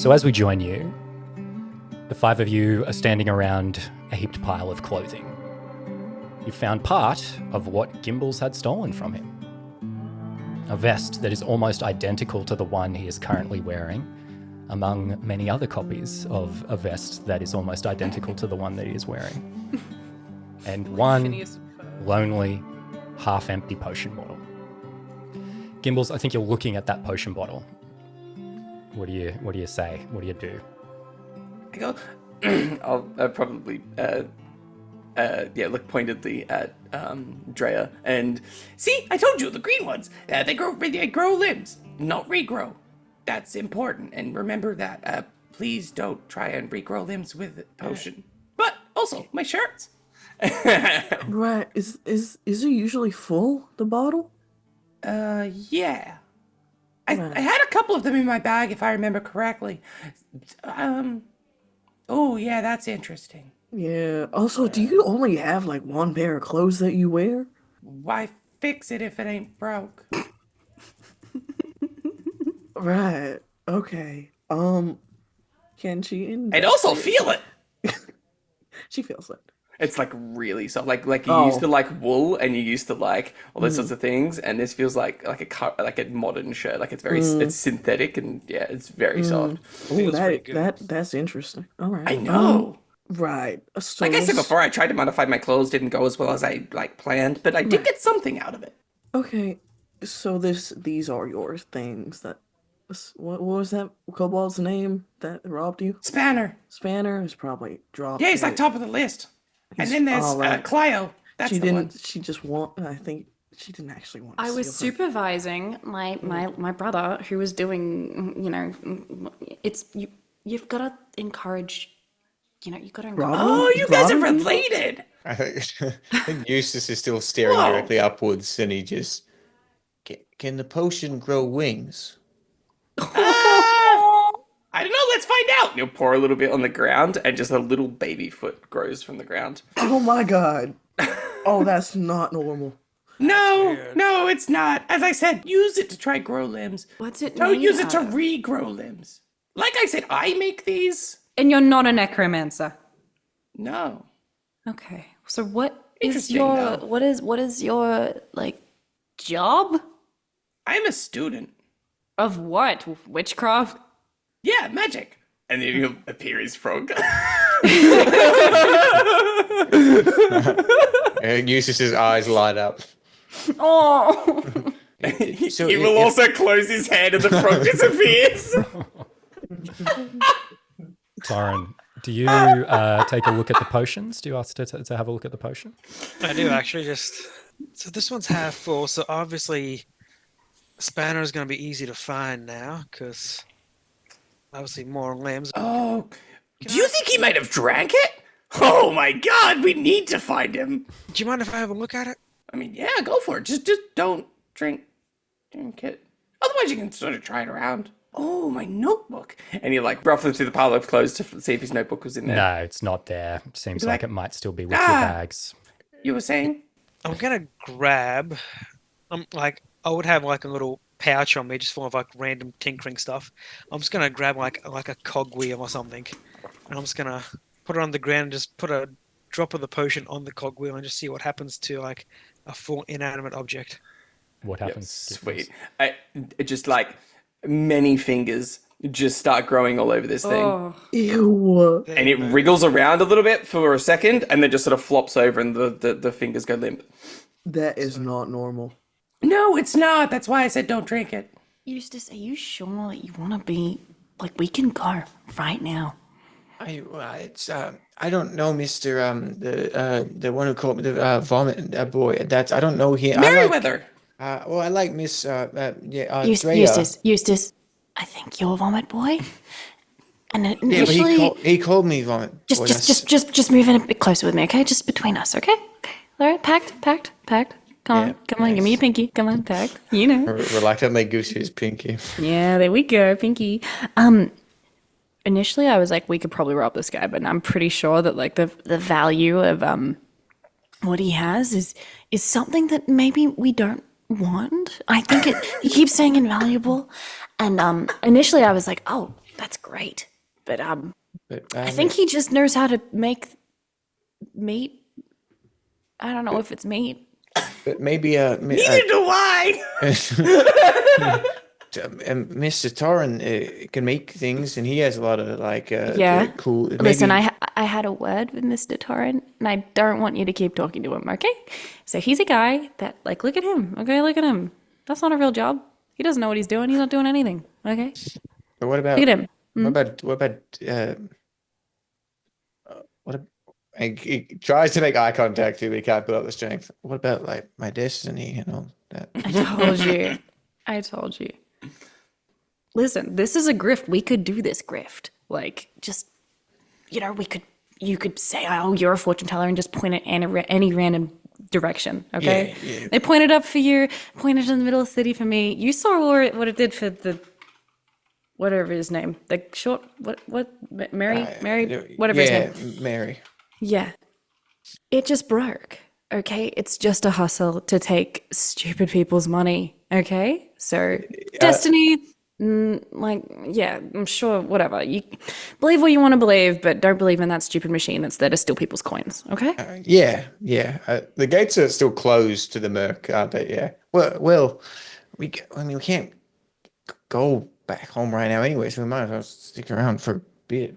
So as we join you, the five of you are standing around a heaped pile of clothing. You found part of what Gimbles had stolen from him. A vest that is almost identical to the one he is currently wearing, among many other copies of a vest that is almost identical to the one that he is wearing. And one lonely, half-empty potion bottle. Gimbles, I think you're looking at that potion bottle. What do you say? What do you do? I go, I'll probably, look pointedly at Drea and see. I told you the green ones. They grow limbs, not regrow. That's important, and remember that. Please don't try and regrow limbs with potion. But also my shirts. Right? Is it usually full, the bottle? Yeah. I had a couple of them in my bag, if I remember correctly. Oh, yeah, that's interesting. Yeah. Also, do you only have like one pair of clothes that you wear? Why fix it if it ain't broke? Right. Okay. Can she? I'd also feel it. She feels it. It's like really soft, like you used to like wool, and you used to like all those sorts of things, and this feels like a modern shirt. Like it's very it's synthetic, and yeah, it's very soft. Oh, that's interesting. All right. I know. Right. So Like I said before, I tried to modify my clothes, didn't go as well as I planned, but I did get something out of it. Okay. So these are your things that. What was that kobold's name that robbed you? Spanner. Spanner is probably dropped. Yeah, he's like top of the list. And then there's Clio. That's the one. She just want. I think she didn't actually want. I was supervising my brother who was doing. It's you've got to encourage. You've got to encourage. Oh, you guys are related. I think Eustace is still staring directly upwards, and he just can the potion grow wings? I don't know. Let's find out. You'll pour a little bit on the ground, and just a little baby foot grows from the ground. Oh my god! Oh, that's not normal. No, it's not. As I said, use it to try grow limbs. What's it? Don't use it to regrow limbs. Like I said, I make these. And you're not a necromancer. No. Okay. So what is your what is your job? I'm a student. Of what? Witchcraft? Yeah, magic. And then you appear as frog. And Eustace's eyes light up. Oh. He will also close his hand and the frog disappears. Thorin, do you take a look at the potions? Do you ask to have a look at the potion? I do actually. So this one's half full, so obviously Spanner is going to be easy to find now, because obviously more limbs. Oh, do you think he might have drank it? Oh my god, we need to find him. Do you mind if I have a look at it? I mean, yeah, go for it. Just don't drink it. Otherwise you can sort of try it around. Oh, my notebook. And you ruffling through the pile of clothes to see if his notebook was in there. No, it's not there. It seems like it might still be with your bags. You were saying? I'm going to grab, I would have a little pouch on me just full of random tinkering stuff. I'm just going to grab like a cogwheel or something. And I'm just going to put it on the ground and just put a drop of the potion on the cogwheel and just see what happens to a full inanimate object. What happens? Sweet. It just many fingers just start growing all over this thing. Oh. Ew. And it wriggles around a little bit for a second and then just sort of flops over and the fingers go limp. That is not normal. No, it's not. That's why I said don't drink it. Eustace, are you sure that you want to be we can go right now? I don't know, Mister. The one who called me the vomit boy. I don't know him. Merriweather. I like Miss. Eustace. I think you're Vomit Boy. And initially, but he called me Vomit Boy. Just move in a bit closer with me, okay? Just between us, okay? Okay. All right, packed. Come on, give me your pinky. Come on, packed. Reluctantly goose his pinky. Yeah, there we go, pinky. Initially, I was like, we could probably rob this guy, but I'm pretty sure that the value of what he has is something that maybe we don't want. I think he keeps saying invaluable, and initially I was like, oh, That's great. But But I think he just knows how to make meat. I don't know if it's meat. but maybe Neither do I. Mr. Torrin can make things, and he has a lot of like Yeah. cool. Listen, Maybe I had a word with Mr. Torrent, and I don't want you to keep talking to him, okay? So he's a guy that, like, look at him, okay? Look at him. That's not a real job. He doesn't know what he's doing. He's not doing anything, okay? But what about Look at him. what about he tries to make eye contact too, but he can't put up the strength. What about like my destiny and all that? I told you. I told you. Listen, this is a grift. We could do this grift. Like, just, you could say, oh, you're a fortune teller and just point at any random direction, okay? Yeah. They pointed up for you, pointed in the middle of the city for me. You saw what it did for the, whatever his name, the short, Mary, whatever his name. Mary. Yeah. It just broke, okay? It's just a hustle to take stupid people's money, okay? So, destiny, yeah, I'm sure, whatever. You believe what you want to believe, but don't believe in that stupid machine that's there to steal people's coins, okay? Yeah. The gates are still closed to the Merc, aren't they? Yeah. Well, we can't go back home right now anyway, so we might as well stick around for a bit.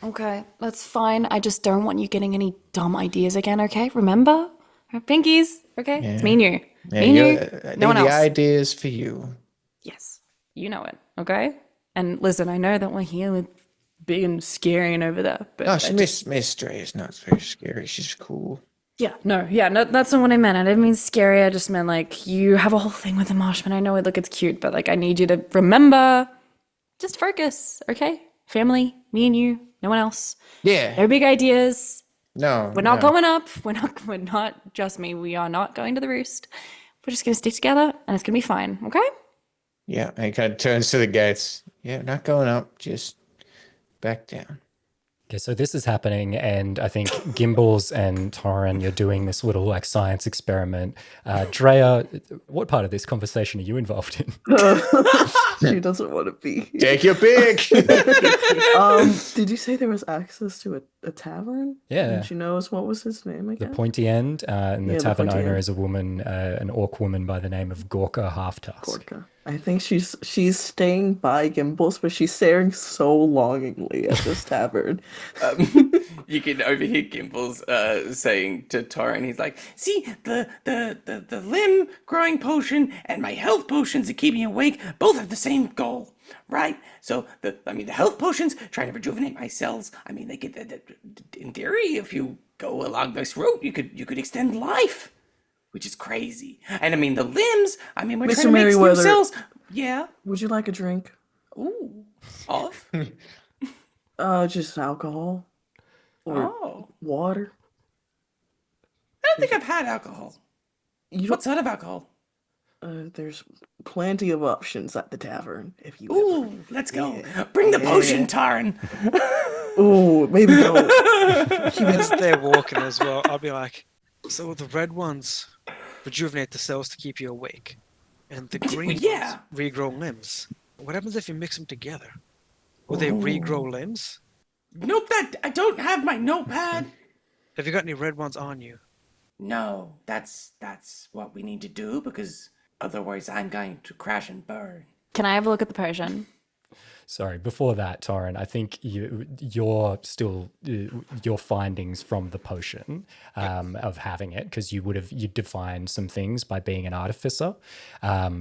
Okay, that's fine. I just don't want you getting any dumb ideas again, okay? Remember? Pinkies, okay? It's me and you. Me and you, no one else. The ideas for you. Yes, you know it, okay? And listen, I know that we're here with big and scary and over there, but No, Miss Stray is not very scary. She's cool. no, that's not what I meant. I didn't mean scary. I just meant like you have a whole thing with the marshman. I know it. Look, it's cute, but like I need you to remember. Just focus, okay? Family, me and you, no one else. Yeah. No big ideas. No. We're not going up. We're not, trust me, we are not going to the roost. We're just going to stick together and it's going to be fine, okay? Yeah, and he kind of turns to the gates. Yeah, not going up, just back down. Okay, so this is happening, and I think Gimbles and Torrin, you're doing this little like science experiment. Drea, what part of this conversation are you involved in? She doesn't want to be here. Take your pick. Did you say there was access to a tavern? Yeah. And she knows what was his name The again? pointy end, and the Yeah, the tavern pointy owner end. is a woman, an orc woman by the name of Gorka Halftusk. Gorka. I think she's staying by Gimbles, but she's staring so longingly at this tavern. You can overhear Gimbles saying to Torrin, he's like, "See, the limb growing potion and my health potions that keep me awake both have the same goal, right? So the health potions trying to rejuvenate my cells. I mean, they could, in theory, if you go along this route, you could extend life." Which is crazy. And I mean, the limbs, I mean, we're Mr. trying to make stem Merriweather. cells. Yeah. Would you like a drink? Ooh. Off? Just alcohol or Oh. water. I don't think I've had alcohol. You What sort of alcohol? There's plenty of options at the tavern if you. Ooh, let's go. Bring the potion, Tarn. Ooh, maybe don't. As they're walking as well, I'll be like, so the red ones rejuvenate the cells to keep you awake, and the green yeah. ones regrow limbs. What happens if you mix them together? Will they regrow limbs? Nope, I don't have my notepad. Have you got any red ones on you? No, that's what we need to do because otherwise I'm going to crash and burn. Can I have a look at the potion? Sorry, before that, Torrin, I think your findings from the potion of having it, because you defined some things by being an artificer.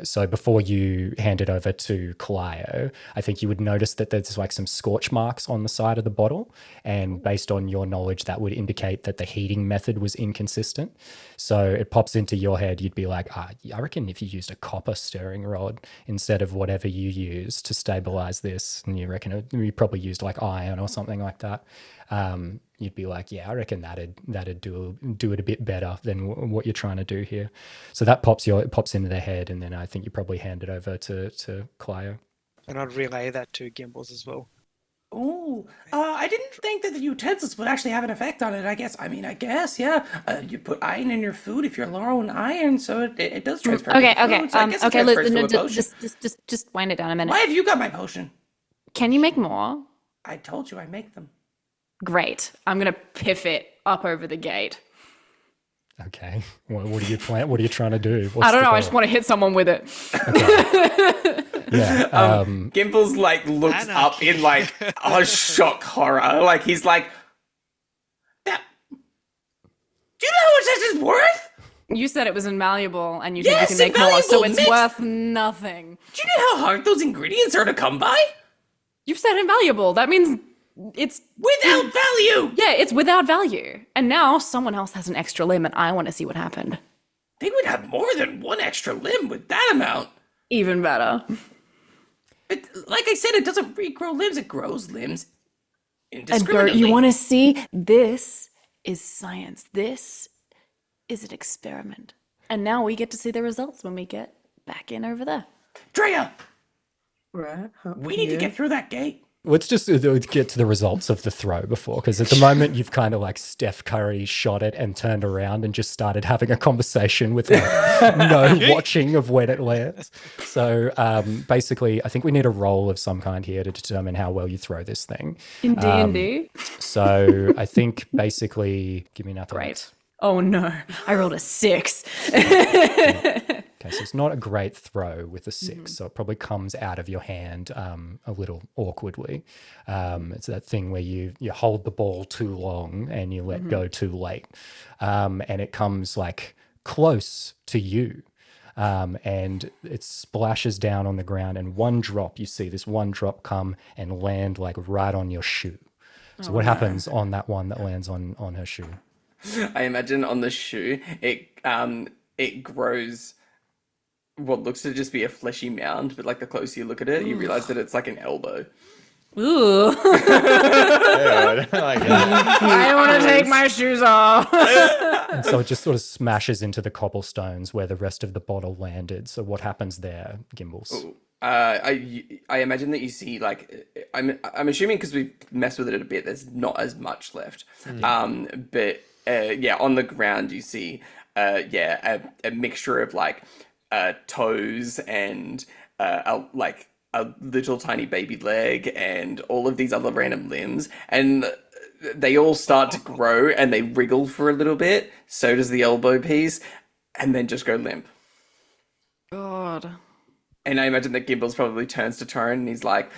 So before you hand it over to Clio, I think you would notice that there's like some scorch marks on the side of the bottle, and based on your knowledge, that would indicate that the heating method was inconsistent. So it pops into your head, you'd be like, I reckon if you used a copper stirring rod instead of whatever you used to stabilize this, and you reckon you probably used like iron or something like that, you'd be like, yeah, I reckon that'd do it a bit better than what you're trying to do here. So that pops into their head, and then I think you probably hand it over to Clio. And I'd relay that to Gimbles as well. Ooh, I didn't think that the utensils would actually have an effect on it. I guess, yeah. You put iron in your food if you're low on iron, so it does transfer. Okay, to okay, food, so I guess it okay. transfers to a Listen, potion. just wind it down a minute. Why have you got my potion? Can you make more? I told you I make them. Great. I'm going to piff it up over the gate. Okay. What are you plan? What are you trying to do? I don't know. I just want to hit someone with it. Yeah. Gimbles like looks up in like a shock horror. Like he's like, that. Do you know how much this is worth? You said it was invaluable, and you Yes, think you can make more, so invaluable, it's mix- worth nothing. Do you know how hard those ingredients are to come by? You've said invaluable. That means it's Without value. yeah, it's without value. And now someone else has an extra limb, and I want to see what happened. They would have more than one extra limb with that amount. Even better. But like I said, it doesn't regrow limbs; it grows limbs And Bert, indiscriminately. you want to see? This is science. This is an experiment. And now we get to see the results when we get back in over there. Drea, Right? we need to get through that gate. Let's just get to the results of the throw before, because at the moment you've kind of like Steph Curry shot it and turned around and just started having a conversation with like no watching of when it lands. So basically, I think we need a roll of some kind here to determine how well you throw this thing. In D&D? So I think basically, give me nothing. Great. Oh no, I rolled a 6. Okay, so it's not a great throw with a 6, so it probably comes out of your hand a little awkwardly. It's that thing where you hold the ball too long and you let go too late, and it comes like close to you, and it splashes down on the ground. And one drop, you see this one drop come and land like right on your shoe. So what happens on that one that lands on her shoe? I imagine on the shoe, it grows what looks to just be a fleshy mound, but like the closer you look at it, you realize that it's like an elbow. Ooh. Yeah, I don't like that. I want to take my shoes off. And so it just sort of smashes into the cobblestones where the rest of the bottle landed. So what happens there, Gimbles? I imagine that you see like I'm assuming because we've messed with it a bit, there's not as much left. But yeah, on the ground you see a mixture of like toes and like a little tiny baby leg and all of these other random limbs, and they all start to grow and they wriggle for a little bit. So does the elbow piece, and then just go limp. God. And I imagine that Gimbles probably turns to Tone and he's like,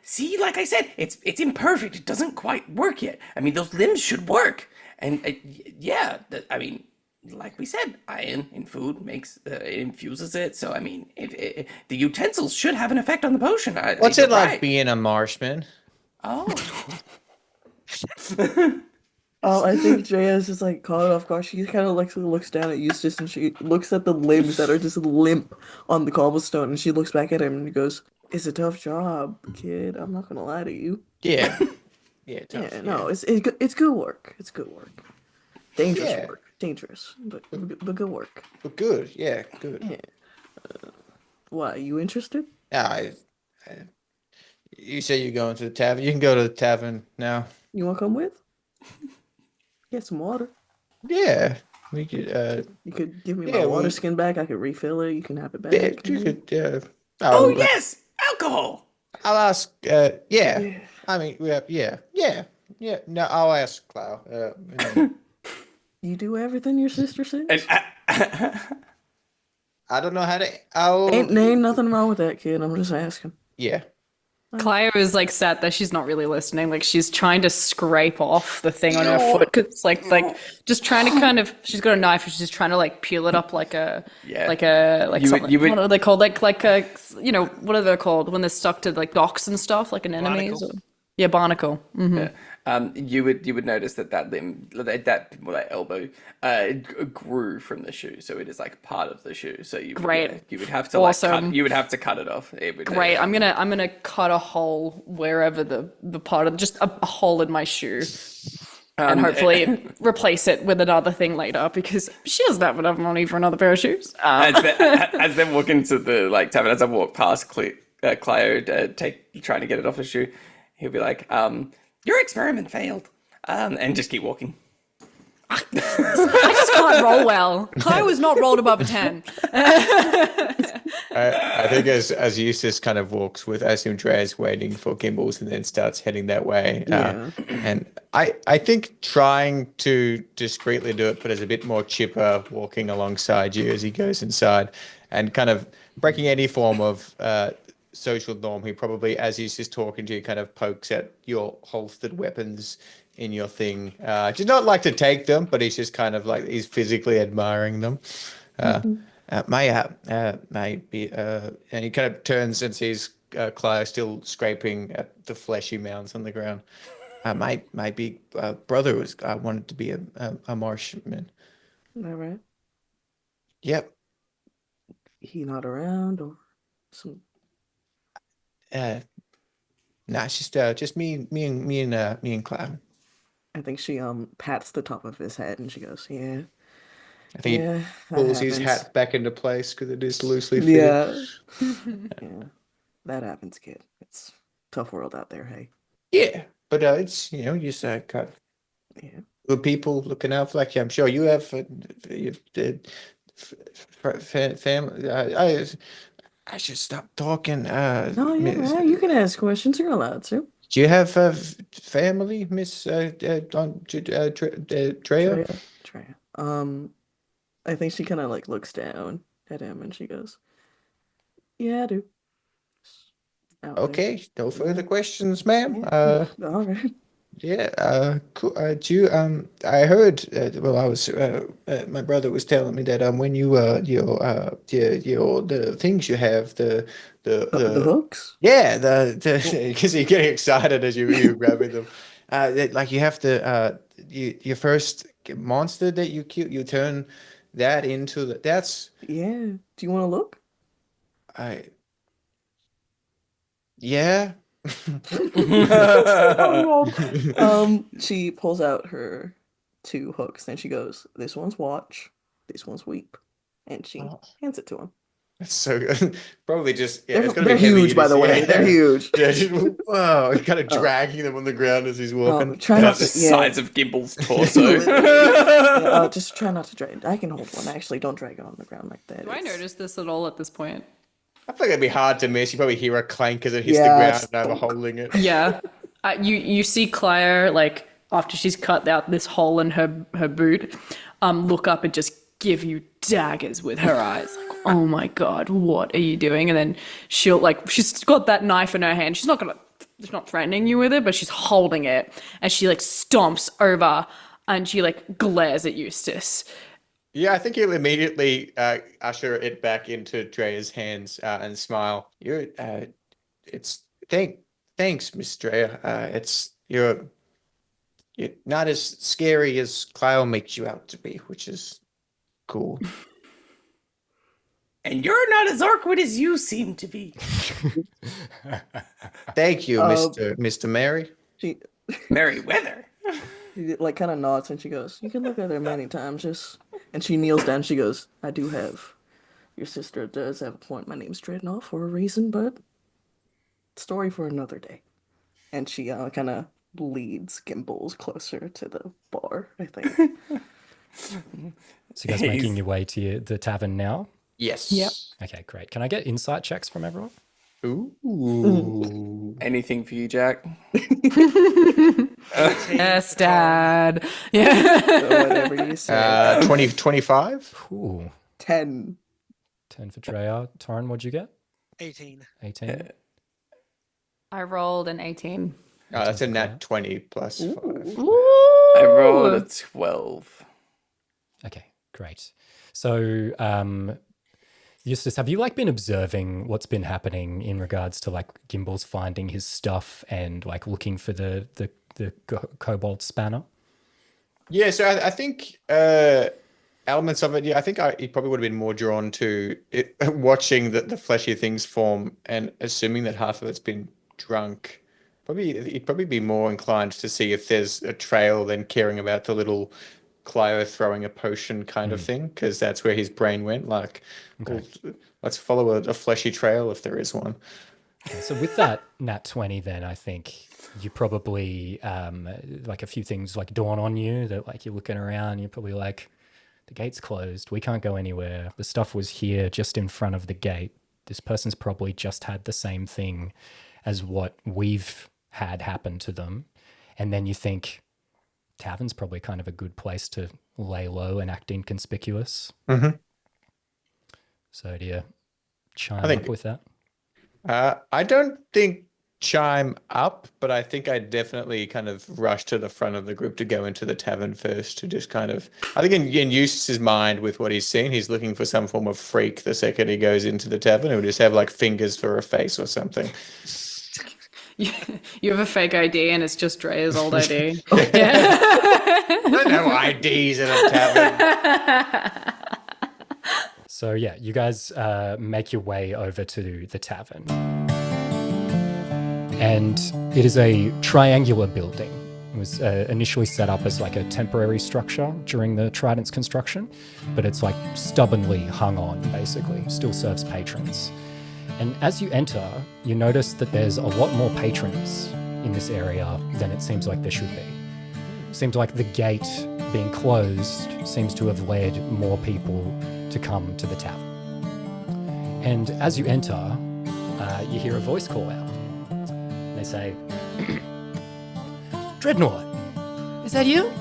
see, like I said, it's imperfect. It doesn't quite work yet. I mean, those limbs should work. And I mean, like we said, iron in food makes it infuses it. So I mean, if the utensils should have an effect on the potion. What's it like right. being a marshman? Oh, Oh, I think Drea's just like caught off guard. She kind of like looks down at Eustace and she looks at the limbs that are just limp on the cobblestone, and she looks back at him and goes, "It's a tough job, kid. I'm not gonna lie to you." Yeah. Yeah, tough, Yeah, no, it's good work. It's good work. Dangerous Yeah. work. Dangerous, but good work. But good. Yeah, good. Yeah. Why, you interested? I, you say you're going to the tavern. You can go to the tavern now. You want to come with? Get some water. Yeah. We could, You could give me Yeah, my water we- skin back. I could refill it. You can have it back. yeah, you could, oh yes, alcohol. I'll ask, yeah. I mean, yeah. No, I'll ask Clow. You do everything your sister says? And I don't know how to, Ain't nothing wrong with that, kid. I'm just asking. yeah. Clio is like sad that she's not really listening. Like she's trying to scrape off the thing on her foot because like just trying to kind of she's got a knife and she's just trying to like peel it up like a Yeah. like You would- something. you would- What are they called? Like a what are they called when they're stuck to like docks and stuff like anemones? Barnacle. Yeah, barnacle. you would notice that limb, that elbow, grew from the shoe, so it is like part of the shoe. So you Great. you would have to like Awesome. cut, you would have to cut it off. It would, Great. I'm gonna cut a hole wherever the part of just a hole in my shoe. And hopefully replace it with another thing later because she doesn't have enough money for another pair of shoes. as they walk into the like tavern, as I walk past Clio trying to get it off his shoe, he'll be like, "Your experiment failed," and just keep walking. I just can't roll well. Kai was not rolled above a 10. I think as Eustace kind of walks with, I assume Dre's waiting for Gimbles and then starts heading that way. Yeah. And I think trying to discreetly do it, but as a bit more chipper, walking alongside you as he goes inside and kind of breaking any form of social norm. He probably, as he's just talking to you, kind of pokes at your holstered weapons in your thing. Does not like to take them, but he's just kind of like he's physically admiring them. May be, and he kind of turns and sees Clive still scraping at the fleshy mounds on the ground. My big brother was wanted to be a marshman. All right. Yep. He not around or some. Nah, it's just me and Clive. I think she pats the top of his head and she goes, "Yeah, I think yeah, he that pulls his happens. hat back into place because it is loosely fitted. Yeah, yeah, that happens, kid. It's a tough world out there. Hey, Yeah, but it's just got yeah, good people looking out for like you. I'm sure you have family. I should stop talking. no, yeah, man, you can ask questions. You're allowed to. Do you have family, Miss Treya? Treya. I think she kind of like looks down at him and she goes, "Yeah, I do." Out there. Okay, no further questions, ma'am. Yeah. All right. Yeah, cool. Do you, I heard, well, my brother was telling me that, when you, the things you have, The hooks. yeah, because you're getting excited as you're grabbing them. Like you have your first monster that you kill, you turn that into that's, Yeah. Do you want to look? I, yeah. She pulls out her two hooks and she goes, "This one's watch, this one's weep," and she hands it to him. That's so good. Probably just yeah, it's gonna They're be heavy huge, by the to- way. yeah. They're huge. Yeah, just, whoa, kind of dragging them on the ground as he's walking. Try About not the to, yeah. size of Gimbles' torso. Yeah, just try not to drag it. I can hold one. Actually, don't drag it on the ground like that. Do I It's- notice this at all at this point? I think it'd be hard to miss. You probably hear a clank as it hits Yeah, the it's ground and I'm thunk. holding it. Yeah. You see Claire, like, after she's cut out this hole in her boot, look up and just give you daggers with her eyes. Like, oh my God, what are you doing? And then she'll, like, she's got that knife in her hand. She's not threatening you with it, but she's holding it. And she, like, stomps over and she, like, glares at Eustace. Yeah, I think he'll immediately usher it back into Drea's hands and smile. It's thanks, Miss Drea. You're not as scary as Clyle makes you out to be, which is cool. And you're not as awkward as you seem to be. Thank you, Mr. Mary. She Merryweather. like kind of nods and she goes, "You can look at her many times, just." And she kneels down. She goes, "I do have. Your sister does have a point. My name's Dreadnought for a reason, but story for another day." And she kind of leads Gimbles closer to the bar, I think. So you guys making your way to the tavern now? Yes. Yep. Okay, great. Can I get insight checks from everyone? Ooh. Anything for you, Jack? Yes, Dad. Yeah. So whatever you say. 25? Ooh, 10. 10 for Treya. Torrin, what'd you get? 18. 18. I rolled an 18. Oh, that's a nat 20 plus 5. I rolled a 12. Okay, great. So, Eustace, have you like been observing what's been happening in regards to like Gimbles finding his stuff and like looking for the kobold spanner? Yeah, so I think elements of it, yeah, I think he probably would have been more drawn to it, watching the fleshy things form and assuming that half of it's been drunk. He'd probably be more inclined to see if there's a trail than caring about the little Clio throwing a potion kind of thing, because that's where his brain went. Like, well, let's follow a fleshy trail if there is one. So with that nat 20, then I think you probably like a few things like dawn on you that like you're looking around, you're probably like, the gate's closed, we can't go anywhere. The stuff was here just in front of the gate. This person's probably just had the same thing as what we've had happen to them. And then you think tavern's probably kind of a good place to lay low and act inconspicuous. Mm-hmm. So do you chime think- up with that? I don't think chime up, but I think I definitely kind of rush to the front of the group to go into the tavern first to just kind of, I think in Eustace's mind with what he's seen, he's looking for some form of freak the second he goes into the tavern. He'll just have like fingers for a face or something. You have a fake ID and it's just Drea's old ID. There's no IDs in a tavern. So yeah, you guys make your way over to the tavern. And it is a triangular building. It was initially set up as like a temporary structure during the Trident's construction, but it's like stubbornly hung on, basically, still serves patrons. And as you enter, you notice that there's a lot more patrons in this area than it seems like there should be. Seems like the gate being closed seems to have led more people to come to the tavern. And as you enter, you hear a voice call out. They say, Dreadnought, is that you?